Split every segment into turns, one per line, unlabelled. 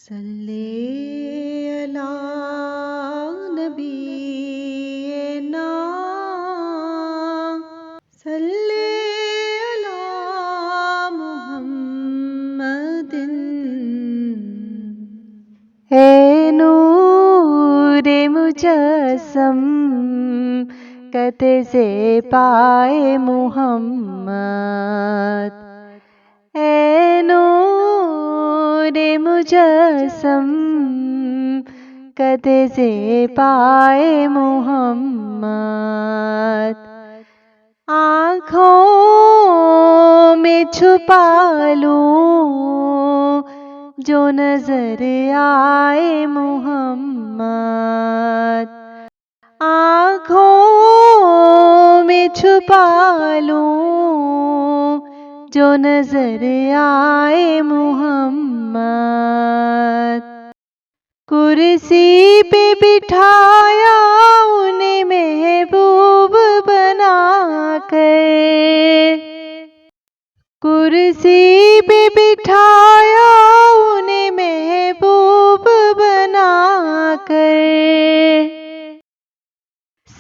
सल्ले अला नबीना सल्ले अला मुहम्मदिन। ए नूरे मुजस्सम कते से पाए मुहम्मद। ए नूरे मुजस्सम कते से पाए मुहम्मद। आँखों में छुपा लूं जो नजर आए मुहम्मद। आँखों में छुपा लूं जो नजर आए मुहम्मद। कुर्सी पे बिठाया उन्हें महबूब बना कर। कुर्सी पे बिठाया उन्हें महबूब बना कर।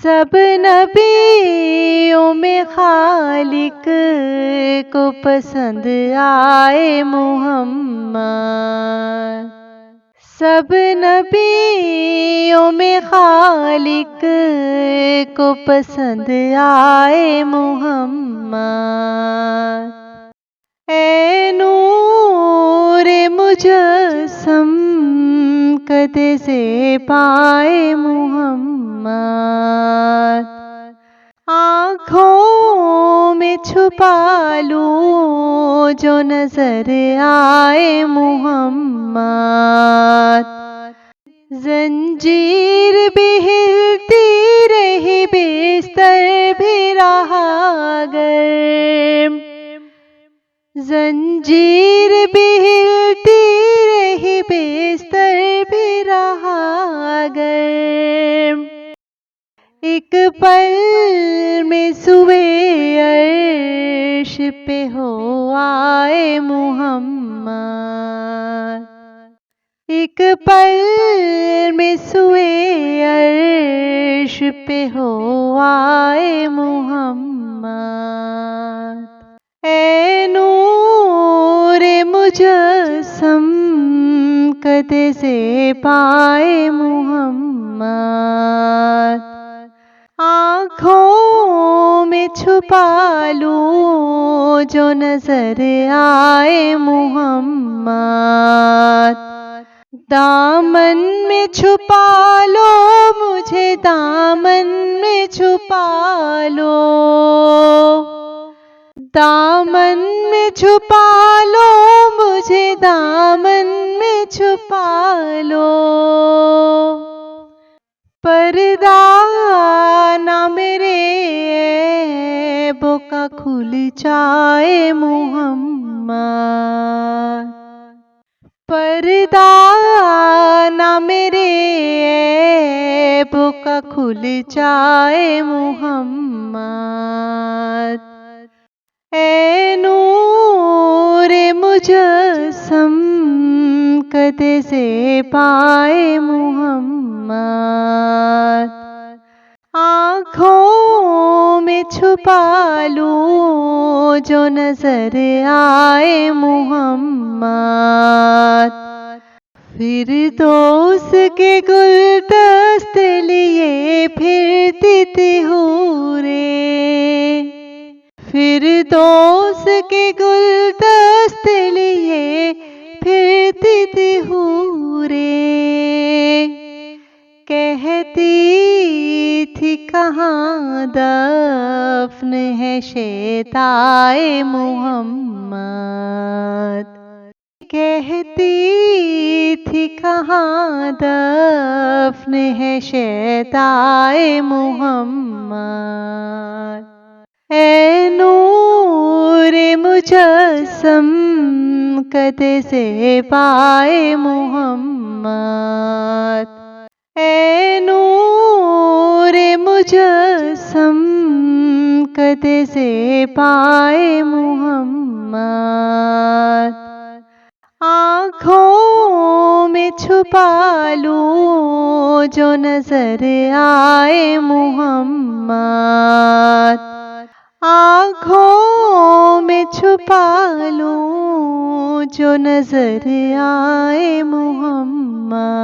सब नबियों में खालिक को पसंद आए मुहम्मद। सब नबियों में खालिक को पसंद आए मुहम्मद। ए नूरे मुजस्सम कते से पाए मुहम्मद। आँखों में छुपा लूं जो नजर आए मुहम्मद। जंजीर भी हिलती रही बिस्तर भी रहा गर्म। जंजीर भी हिलती रही बिस्तर भी रहा गर्म। एक पल में सुए अर्श पे हो आए मुहम्मद। एक पल में सुए अर्श पे हो आए मुहम्मद। ए नूरे मुजस्सम कते से पाए मुहम्मद। आँखों में छुपा लूं जो नजर आए मुहम्मद। दामन में छुपा लो मुझे, दामन में छुपा लो। दामन में छुपा लो मुझे, दामन में छुपा लो। पर्दा ना मेरे ऐबों का खुल जाए मुहम्मद। पर्दा ना मेरे ऐबों का खुल जाए मुहम्मद। ए नूरे मुजस्सम कते से पाए मुहम्मद। आँखों में छुपा लूं जो नजर आए मुहम्मद। फिरदौस के गुलदस्ते लिए फिरती थी हूरें। फिरदौस के गुलदस्ते लिए फिरती थी हूरें। कहती थी कहाँ दफ्न है शैताए मुहम्मद। कहती थी कहाँ दफ्न है शैताए मुहम्मद। ए नूरे मुजस्सम कते से पाए मुहम्मद। ए नूरे मुजस्सम कते से पाए मुहम्मद। आँखों छुपा लूं जो नजर आए मोहम्मद, आँखों में छुपा लूं जो नजर आए मोहम्मद।